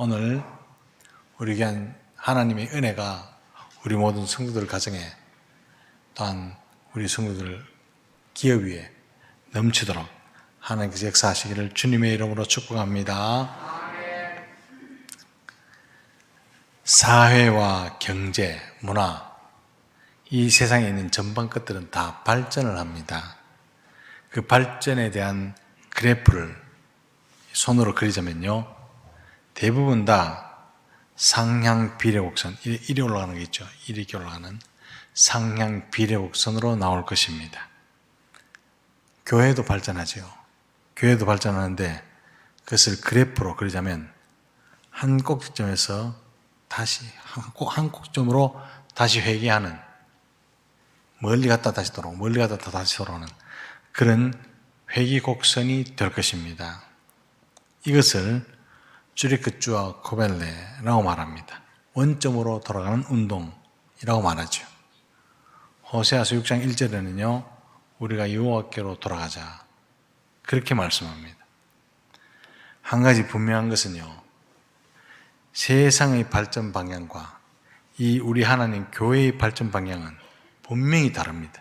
오늘 우리 귀한 하나님의 은혜가 우리 모든 성도들 가정에 또한 우리 성도들 기업 위에 넘치도록 하나님께서 역사하시기를 주님의 이름으로 축복합니다. 사회와 경제, 문화, 이 세상에 있는 전반 것들은 다 발전을 합니다. 그 발전에 대한 그래프를 손으로 그리자면요, 대부분 다 상향 비례곡선, 이리 올라가는 게 있죠. 이렇게 올라가는 상향 비례곡선으로 나올 것입니다. 교회도 발전하죠. 교회도 발전하는데 그것을 그래프로 그리자면 한 꼭지점에서 다시 한 꼭지점으로 다시 회귀하는, 멀리 갔다 다시 돌아오고 멀리 갔다 다시 돌아오는 그런 회귀곡선이 될 것입니다. 이것을 쭈리크쭈와 코벨레라고 말합니다. 원점으로 돌아가는 운동이라고 말하죠. 호세아서 6장 1절에는요, 우리가 여호와께로 돌아가자, 그렇게 말씀합니다. 한 가지 분명한 것은요, 세상의 발전 방향과 이 우리 하나님 교회의 발전 방향은 분명히 다릅니다.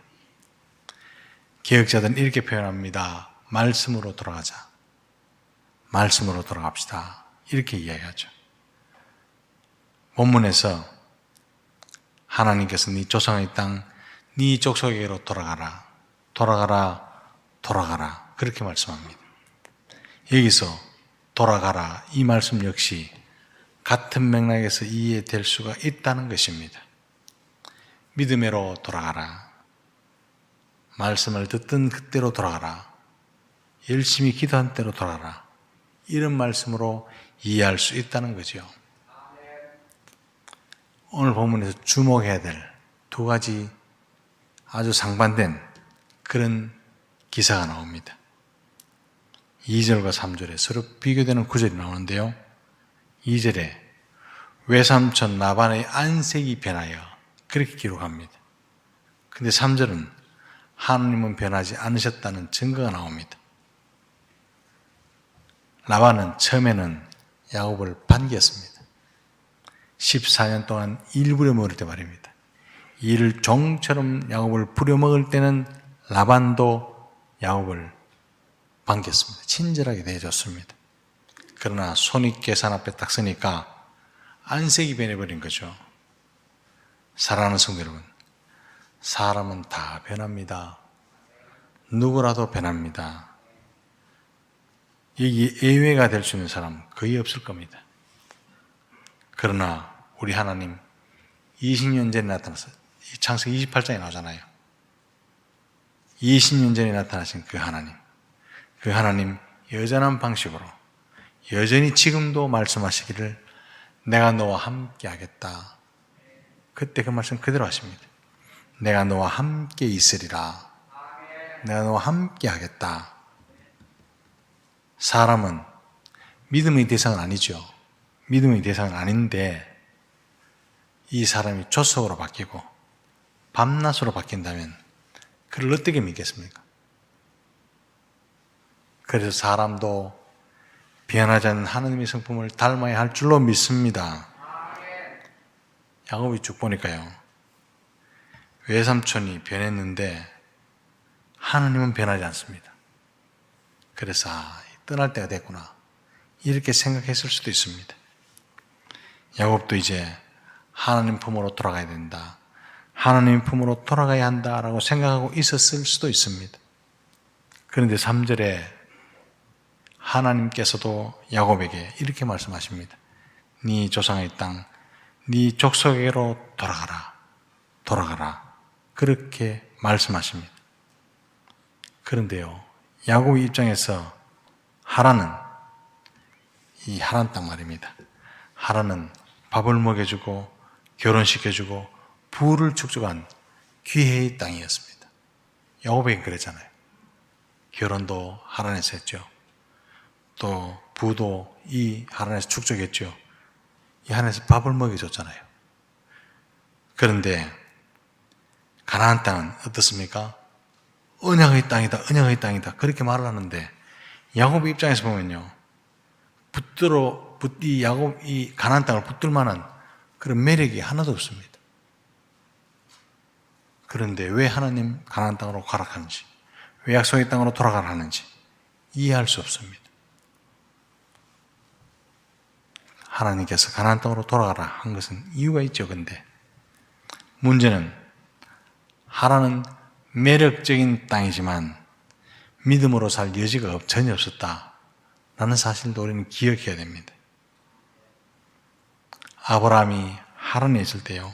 개혁자들은 이렇게 표현합니다. 말씀으로 돌아가자. 말씀으로 돌아갑시다. 이렇게 이야기하죠. 본문에서 하나님께서 네 조상의 땅, 네 족속에게로 돌아가라. 돌아가라. 돌아가라. 그렇게 말씀합니다. 여기서 돌아가라, 이 말씀 역시 같은 맥락에서 이해될 수가 있다는 것입니다. 믿음으로 돌아가라. 말씀을 듣던 그때로 돌아가라. 열심히 기도한 때로 돌아가라. 이런 말씀으로 이해할 수 있다는 거죠. 오늘 본문에서 주목해야 될 두 가지 아주 상반된 그런 기사가 나옵니다. 2절과 3절에 서로 비교되는 구절이 나오는데요, 2절에 외삼촌 라반의 안색이 변하여, 그렇게 기록합니다. 근데 3절은 하나님은 변하지 않으셨다는 증거가 나옵니다. 라반은 처음에는 야곱을 반겼습니다. 14년 동안 일 부려먹을 때 말입니다. 이를 종처럼 야곱을 부려먹을 때는 라반도 야곱을 반겼습니다. 친절하게 대해줬습니다. 그러나 손익계산 앞에 딱 서니까 안색이 변해버린 거죠. 사랑하는 성도 여러분, 사람은 다 변합니다. 누구라도 변합니다. 여기 예외가 될 수 있는 사람 거의 없을 겁니다. 그러나 우리 하나님 20년 전에 나타났어요. 창세기 28장에 나오잖아요. 20년 전에 나타나신 그 하나님 여전한 방식으로 여전히 지금도 말씀하시기를 내가 너와 함께 하겠다. 그때 그 말씀 그대로 하십니다. 내가 너와 함께 있으리라. 내가 너와 함께 하겠다. 사람은 믿음의 대상은 아니죠. 믿음의 대상은 아닌데 이 사람이 조석으로 바뀌고 밤낮으로 바뀐다면 그를 어떻게 믿겠습니까? 그래서 사람도 변하지 않는 하나님의 성품을 닮아야 할 줄로 믿습니다. 야곱이 쭉 보니까요, 외삼촌이 변했는데 하나님은 변하지 않습니다. 그래서 떠날 때가 됐구나, 이렇게 생각했을 수도 있습니다. 야곱도 이제 하나님 품으로 돌아가야 된다, 하나님 품으로 돌아가야 한다라고 생각하고 있었을 수도 있습니다. 그런데 3절에 하나님께서도 야곱에게 이렇게 말씀하십니다. 네 조상의 땅, 네 족속에게로 돌아가라. 돌아가라. 그렇게 말씀하십니다. 그런데요, 야곱의 입장에서 하란은, 이 하란 땅 말입니다. 하란은 밥을 먹여주고 결혼시켜주고 부를 축적한 기회의 땅이었습니다. 야곱에겐 그랬잖아요. 결혼도 하란에서 했죠. 또 부도 이 하란에서 축적했죠. 이 하란에서 밥을 먹여줬잖아요. 그런데 가나안 땅은 어떻습니까? 언약의 땅이다, 언약의 땅이다, 그렇게 말을 하는데 야곱의 입장에서 보면요, 붙들어 이 야곱, 이 가나안 땅을 붙들 만한 그런 매력이 하나도 없습니다. 그런데 왜 하나님 가나안 땅으로 가라 하는지, 왜 약속의 땅으로 돌아가라 하는지 이해할 수 없습니다. 하나님께서 가나안 땅으로 돌아가라 한 것은 이유가 있죠. 근데 문제는 하라는 매력적인 땅이지만 믿음으로 살 여지가 전혀 없었다라는 사실도 우리는 기억해야 됩니다. 아브라함이 하란에 있을 때요,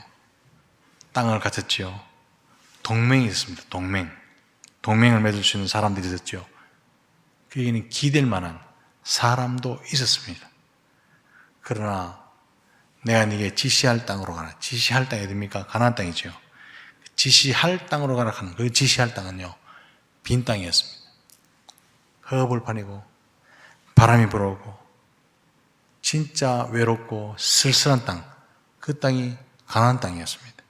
땅을 가졌지요. 동맹이 있었습니다. 동맹을 맺을 수 있는 사람들이 있었죠. 그에게는 기댈 만한 사람도 있었습니다. 그러나 내가 네게 지시할 땅으로 가라. 지시할 땅이 어딥니까? 가나안 땅이죠. 지시할 땅으로 가라 하는 그 지시할 땅은요, 빈 땅이었습니다. 허벌판이고 바람이 불어오고 진짜 외롭고 쓸쓸한 땅, 그 땅이 가나안 땅이었습니다.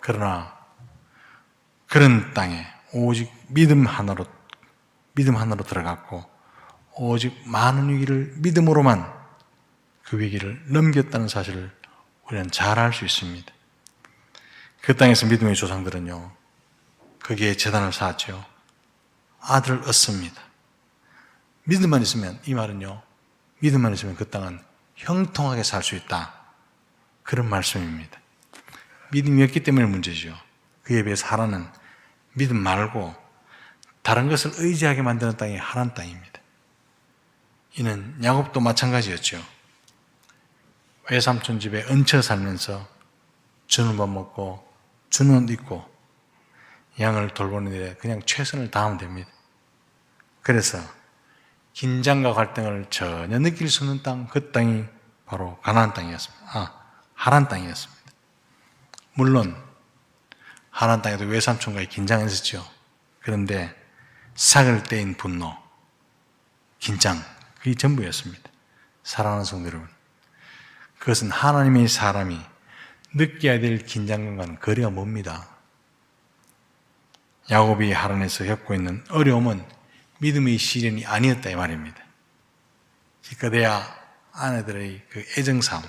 그러나 그런 땅에 오직 믿음 하나로 들어갔고 오직 많은 위기를 믿음으로만 그 위기를 넘겼다는 사실을 우리는 잘 알 수 있습니다. 그 땅에서 믿음의 조상들은요, 거기에 제단을 쌓았죠. 아들을 얻습니다. 믿음만 있으면, 이 말은요, 믿음만 있으면 그 땅은 형통하게 살 수 있다, 그런 말씀입니다. 믿음이 없기 때문에 문제죠. 그에 비해서 하나는 믿음 말고 다른 것을 의지하게 만드는 땅이 하나님 땅입니다. 이는 야곱도 마찬가지였죠. 외삼촌 집에 얹혀 살면서 주는 밥 먹고 주는 옷 입고 양을 돌보는 일에 그냥 최선을 다하면 됩니다. 그래서 긴장과 갈등을 전혀 느낄 수 없는 땅, 그 땅이 바로 가나안 땅이었습니다. 하란 땅이었습니다. 물론 하란 땅에도 외삼촌과의 긴장이 있었죠. 그런데 삭을 떼인 분노, 긴장, 그게 전부였습니다. 사랑하는 성도 여러분, 그것은 하나님의 사람이 느껴야 될 긴장감과는 거리가 멉니다. 야곱이 하란에서 겪고 있는 어려움은 믿음의 시련이 아니었다, 이 말입니다. 기껏해야 아내들의 그 애정싸움,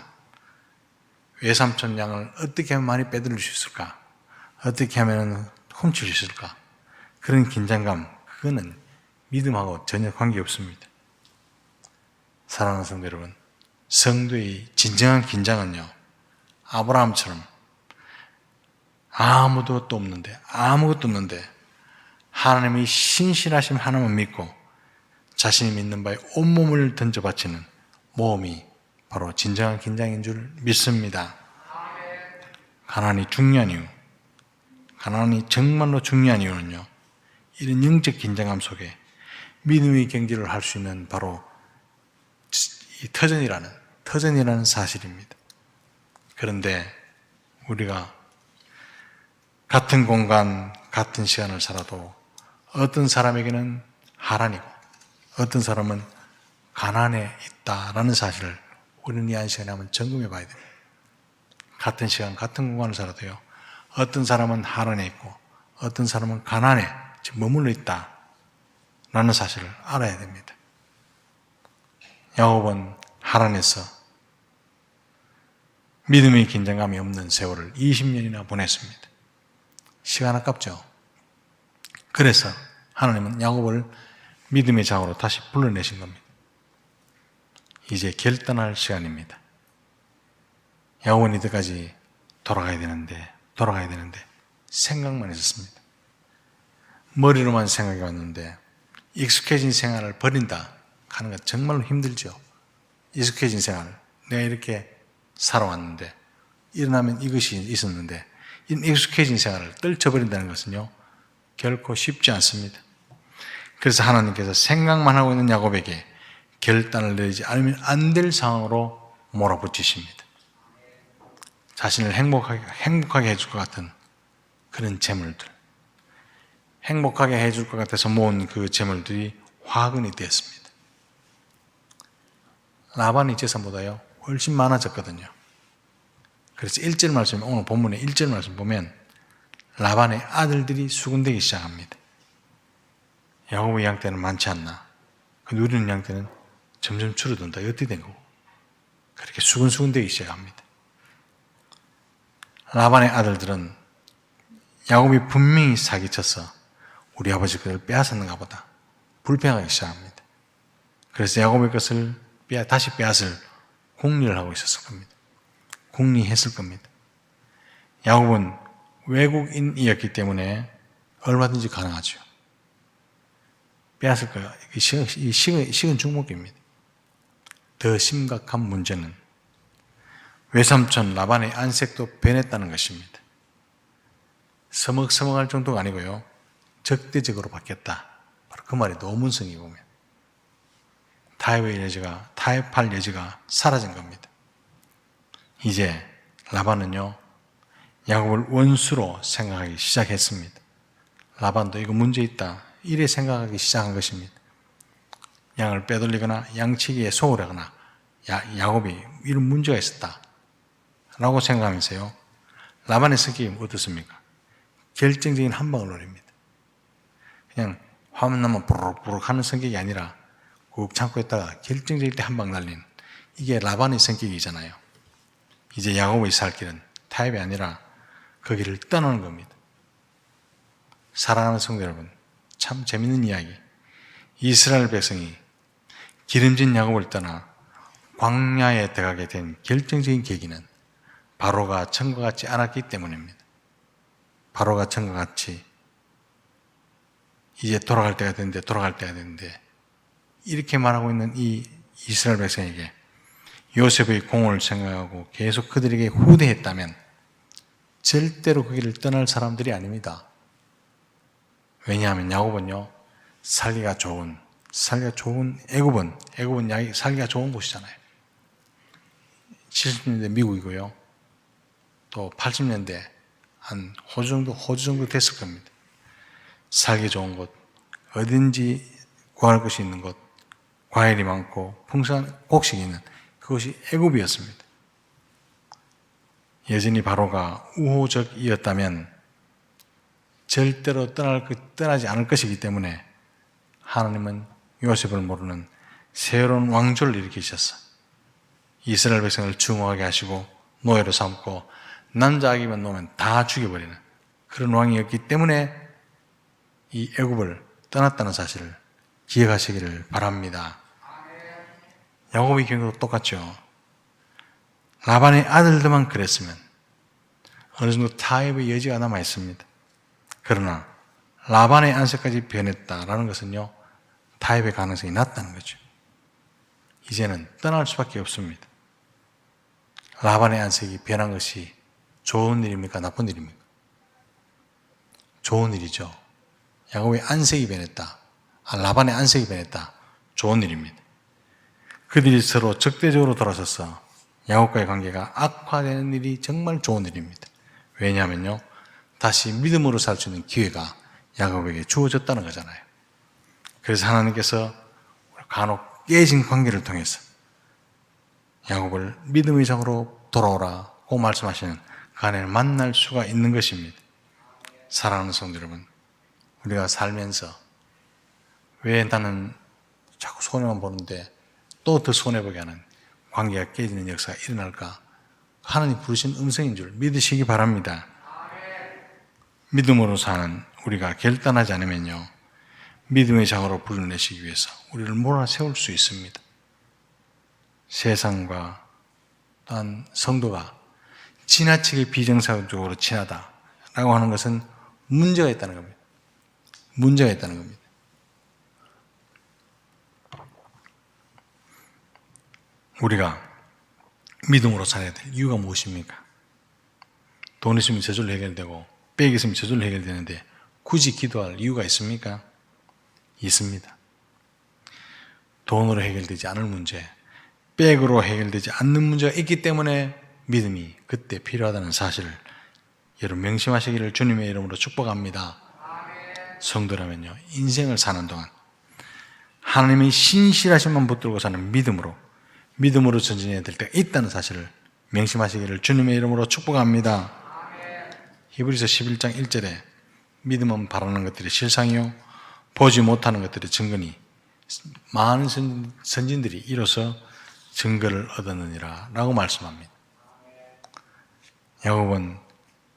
외삼촌 양을 어떻게 하면 많이 빼들일 수 있을까? 어떻게 하면 훔칠 수 있을까? 그런 긴장감, 그거는 믿음하고 전혀 관계없습니다. 사랑하는 성도 여러분, 성도의 진정한 긴장은요, 아브라함처럼 아무것도 없는데 하나님의 신실하심 하나만 믿고 자신이 믿는 바에 온몸을 던져 바치는 모험이 바로 진정한 긴장인 줄 믿습니다. 가나안이 중요한 이유, 가나안이 정말로 중요한 이유는요, 이런 영적 긴장감 속에 믿음의 경지를 할 수 있는 바로 이 터전이라는 사실입니다. 그런데 우리가 같은 공간, 같은 시간을 살아도 어떤 사람에게는 하란이고 어떤 사람은 가나안에 있다라는 사실을 우리는 이 한 시간에 한번 점검해 봐야 됩니다. 같은 시간, 같은 공간을 살아도요, 어떤 사람은 하란에 있고 어떤 사람은 가나안에 지금 머물러 있다라는 사실을 알아야 됩니다. 야곱은 하란에서 믿음의 긴장감이 없는 세월을 20년이나 보냈습니다. 시간 아깝죠? 그래서 하나님은 야곱을 믿음의 장으로 다시 불러내신 겁니다. 이제 결단할 시간입니다. 야곱은 이때까지 돌아가야 되는데 생각만 했었습니다. 머리로만 생각해 왔는데 익숙해진 생활을 버린다 하는 건 정말로 힘들죠. 익숙해진 생활, 내가 이렇게 살아왔는데 일어나면 이것이 있었는데 이 익숙해진 생활을 떨쳐버린다는 것은요, 결코 쉽지 않습니다. 그래서 하나님께서 생각만 하고 있는 야곱에게 결단을 내리지 않으면 안 될 상황으로 몰아붙이십니다. 자신을 행복하게 해줄 것 같은 그런 재물들, 행복하게 해줄 것 같아서 모은 그 재물들이 화근이 되었습니다. 라반의 재산보다요 훨씬 많아졌거든요. 그래서 1절 말씀, 오늘 본문의 1절 말씀 보면 라반의 아들들이 수군되기 시작합니다. 야곱의 양떼는 많지 않나? 그 누리는 양떼는 점점 줄어든다. 어떻게 된 거고? 그렇게 수근수근 되기 시작합니다. 라반의 아들들은 야곱이 분명히 사기쳐서 우리 아버지 것을 빼앗았는가 보다 불평하기 시작합니다. 그래서 야곱의 것을 다시 빼앗을 궁리를 하고 있었을 겁니다. 궁리했을 겁니다. 야곱은 외국인이었기 때문에 얼마든지 가능하죠. 빼앗을 거예요. 이 식은 죽먹기입니다. 더 심각한 문제는 외삼촌 라반의 안색도 변했다는 것입니다. 서먹서먹할 정도가 아니고요. 적대적으로 바뀌었다. 바로 그 말이 노문성이 보면 타협할 여지가 사라진 겁니다. 이제 라반은요, 야곱을 원수로 생각하기 시작했습니다. 라반도 이거 문제 있다. 이래 생각하기 시작한 것입니다. 양을 빼돌리거나 양치기에 소홀하거나 야곱이 이런 문제가 있었다 라고 생각하면서요, 라반의 성격이 어떻습니까? 결정적인 한 방을 노립니다. 그냥 화만 나면 부르륵부르륵 하는 성격이 아니라 꾹 참고 있다가 결정적일 때 한 방 날리는, 이게 라반의 성격이잖아요. 이제 야곱의 살 길은 타협이 아니라 그 길을 떠나는 겁니다. 사랑하는 성도 여러분, 참 재밌는 이야기. 이스라엘 백성이 기름진 야곱을 떠나 광야에 들어가게 된 결정적인 계기는 바로가 전과 같지 않았기 때문입니다. 바로가 전과 같이 이제 돌아갈 때가 됐는데 이렇게 말하고 있는 이 이스라엘 백성에게 요셉의 공을 생각하고 계속 그들에게 후대했다면 절대로 그 길을 떠날 사람들이 아닙니다. 왜냐하면 야곱은요, 살기가 좋은 애굽은 살기가 좋은 곳이잖아요. 70년대 미국이고요. 또 80년대 한 호주 정도 됐을 겁니다. 살기 좋은 곳, 어딘지 구할 것이 있는 곳, 과일이 많고 풍성한 곡식이 있는 그것이 애굽이었습니다. 여전히 바로가 우호적이었다면 절대로 떠나지 않을 것이기 때문에 하나님은 요셉을 모르는 새로운 왕조를 일으키셔서 이스라엘 백성을 증오하게 하시고 노예로 삼고 남자 아기만 놓으면 다 죽여버리는 그런 왕이었기 때문에 이 애굽을 떠났다는 사실을 기억하시기를 바랍니다. 야곱의 경우도 똑같죠. 라반의 아들들만 그랬으면 어느 정도 타협의 여지가 남아 있습니다. 그러나 라반의 안색까지 변했다라는 것은요, 타협의 가능성이 낮다는 거죠. 이제는 떠날 수밖에 없습니다. 라반의 안색이 변한 것이 좋은 일입니까? 나쁜 일입니까? 좋은 일이죠. 야곱의 안색이 변했다. 라반의 안색이 변했다. 좋은 일입니다. 그들이 서로 적대적으로 돌아서서 야곱과의 관계가 악화되는 일이 정말 좋은 일입니다. 왜냐하면요, 다시 믿음으로 살 수 있는 기회가 야곱에게 주어졌다는 거잖아요. 그래서 하나님께서 간혹 깨진 관계를 통해서 야곱을 믿음의 장으로 돌아오라고 말씀하시는 그 안에 만날 수가 있는 것입니다. 사랑하는 성도 여러분, 우리가 살면서 왜 나는 자꾸 손해만 보는데 또 더 손해보게 하는 관계가 깨지는 역사가 일어날까? 하나님 부르신 음성인 줄 믿으시기 바랍니다. 믿음으로 사는 우리가 결단하지 않으면요, 믿음의 장으로 불러내시기 위해서 우리를 몰아세울 수 있습니다. 세상과 또한 성도가 지나치게 비정상적으로 친하다라고 하는 것은 문제가 있다는 겁니다. 문제가 있다는 겁니다. 우리가 믿음으로 살아야 될 이유가 무엇입니까? 돈 있으면 저절로 해결되고 빽 있으면 저절로 해결되는데 굳이 기도할 이유가 있습니까? 있습니다. 돈으로 해결되지 않을 문제, 빽으로 해결되지 않는 문제가 있기 때문에 믿음이 그때 필요하다는 사실을 여러분 명심하시기를 주님의 이름으로 축복합니다. 성도라면요, 인생을 사는 동안 하나님의 신실하심만 붙들고 사는 믿음으로 전진해야 될 때가 있다는 사실을 명심하시기를 주님의 이름으로 축복합니다. 히브리서 11장 1절에 믿음은 바라는 것들이 실상이요 보지 못하는 것들이 증거니 많은 선진들이 이로써 증거를 얻었느니라 라고 말씀합니다. 야곱은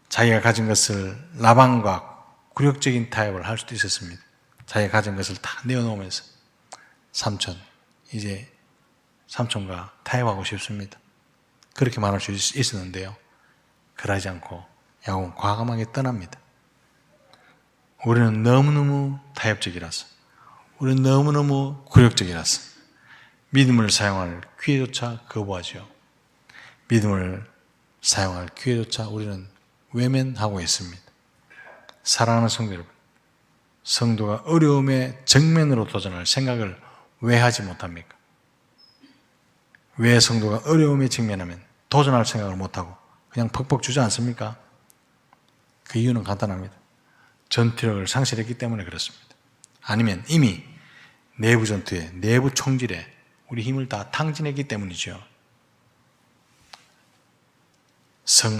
자기가 가진 것을 라반과 굴욕적인 타협을 할 수도 있었습니다. 자기가 가진 것을 다 내어놓으면서 이제 삼촌과 타협하고 싶습니다. 그렇게 말할 수 있었는데요. 그러지 않고 야곱은 과감하게 떠납니다. 우리는 너무너무 타협적이라서, 우리는 너무너무 굴욕적이라서 믿음을 사용할 기회조차 거부하죠. 믿음을 사용할 기회조차 우리는 외면하고 있습니다. 사랑하는 성도 여러분, 성도가 어려움의 정면으로 도전할 생각을 왜 하지 못합니까? 왜 성도가 어려움에 직면하면 도전할 생각을 못하고 그냥 퍽퍽 주지 않습니까? 그 이유는 간단합니다. 전투력을 상실했기 때문에 그렇습니다. 아니면 이미 내부 전투에, 내부 총질에 우리 힘을 다 탕진했기 때문이죠.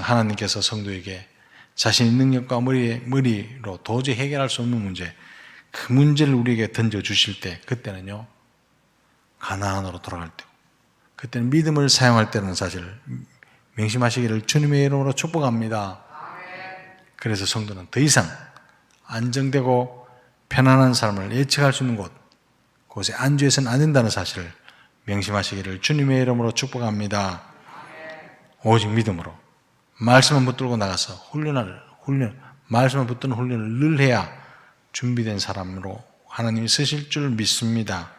하나님께서 성도에게 자신의 능력과 머리로 도저히 해결할 수 없는 문제, 그 문제를 우리에게 던져주실 때, 그때는요, 가나안으로 돌아갈 때고, 그때는 믿음을 사용할 때는 사실 명심하시기를 주님의 이름으로 축복합니다. 그래서 성도는 더 이상 안정되고 편안한 삶을 예측할 수 있는 곳에 안주해서는 안 된다는 사실을 명심하시기를 주님의 이름으로 축복합니다. 오직 믿음으로 말씀을 붙들고 나가서 말씀을 붙드는 훈련을 늘 해야 준비된 사람으로 하나님이 쓰실 줄 믿습니다.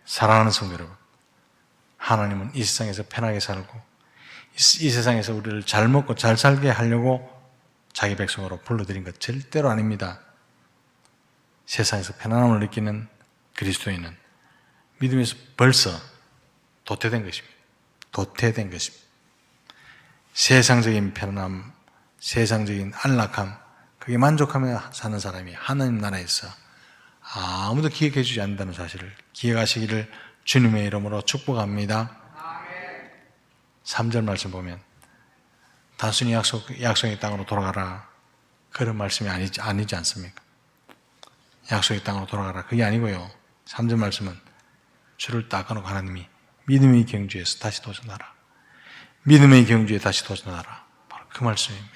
사랑하는 성도 여러분, 하나님은 이 세상에서 편하게 살고 이 세상에서 우리를 잘 먹고 잘 살게 하려고 자기 백성으로 불러들인 것 절대로 아닙니다. 세상에서 편안함을 느끼는 그리스도인은 믿음에서 벌써 도태된 것입니다. 도태된 것입니다. 세상적인 편안함, 세상적인 안락함, 그게 만족하며 사는 사람이 하나님 나라에서 아무도 기억해 주지 않는다는 사실을 기억하시기를 주님의 이름으로 축복합니다. 3절 말씀 보면 단순히 약속의 땅으로 돌아가라, 그런 말씀이 아니지 않습니까? 약속의 땅으로 돌아가라, 그게 아니고요. 3절 말씀은 주를 닦아놓고 하나님이 믿음의 경주에서 다시 도전하라, 믿음의 경주에 다시 도전하라, 바로 그 말씀입니다.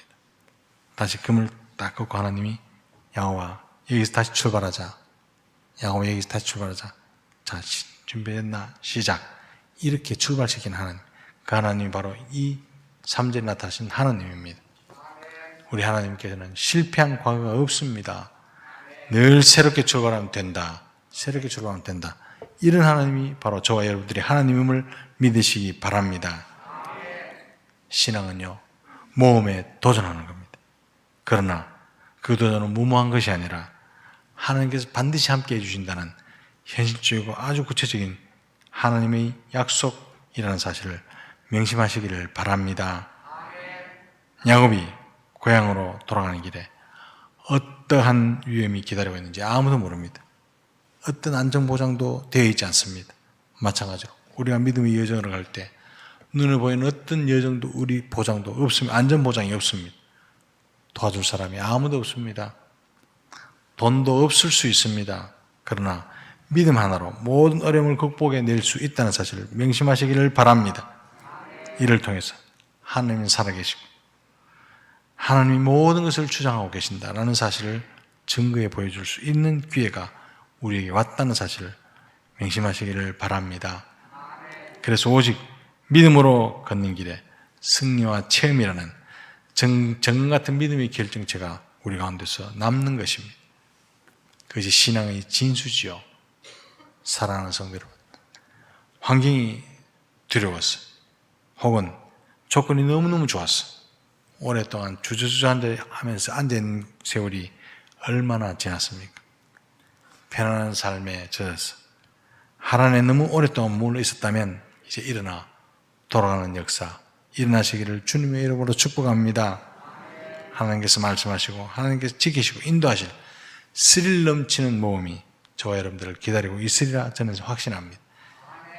다시 금을 닦고 하나님이 야곱아 여기서 다시 출발하자, 야곱아 여기서 다시 출발하자, 자 준비됐나? 시작. 이렇게 출발시킨 하나님, 그 하나님이 바로 이 3절에 나타나신 하나님입니다. 우리 하나님께서는 실패한 과거가 없습니다. 늘 새롭게 출발하면 된다, 새롭게 출발하면 된다. 이런 하나님이 바로 저와 여러분들이 하나님임을 믿으시기 바랍니다. 신앙은요, 모험에 도전하는 겁니다. 그러나 그 도전은 무모한 것이 아니라 하나님께서 반드시 함께 해주신다는 현실적이고 아주 구체적인 하나님의 약속이라는 사실을 명심하시기를 바랍니다. 야곱이 고향으로 돌아가는 길에 어떠한 위험이 기다리고 있는지 아무도 모릅니다. 어떤 안전보장도 되어 있지 않습니다. 마찬가지로 우리가 믿음의 여정을 갈 때 눈에 보이는 어떤 여정도 우리 보장도 없습니다. 안전보장이 없습니다. 도와줄 사람이 아무도 없습니다. 돈도 없을 수 있습니다. 그러나 믿음 하나로 모든 어려움을 극복해낼 수 있다는 사실을 명심하시기를 바랍니다. 이를 통해서 하나님은 살아계시고 하나님이 모든 것을 주장하고 계신다라는 사실을 증거해 보여줄 수 있는 기회가 우리에게 왔다는 사실을 명심하시기를 바랍니다. 그래서 오직 믿음으로 걷는 길에 승리와 체험이라는 정 같은 믿음의 결정체가 우리 가운데서 남는 것입니다. 그것이 신앙의 진수지요. 사랑하는 성도 여러분, 환경이 두려웠어, 혹은 조건이 너무너무 좋았어, 오랫동안 주저주저 하면서 앉아있는 세월이 얼마나 지났습니까? 편안한 삶에 젖어서 하나님에 너무 오랫동안 머물러 있었다면 이제 일어나 돌아가는 역사 일어나시기를 주님의 이름으로 축복합니다. 하나님께서 말씀하시고 하나님께서 지키시고 인도하실 스릴 넘치는 모험이 저와 여러분들을 기다리고 있으리라 저는 확신합니다.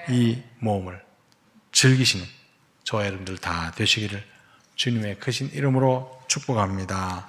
이 모험을 즐기시는 저와 여러분들 다 되시기를 주님의 크신 이름으로 축복합니다.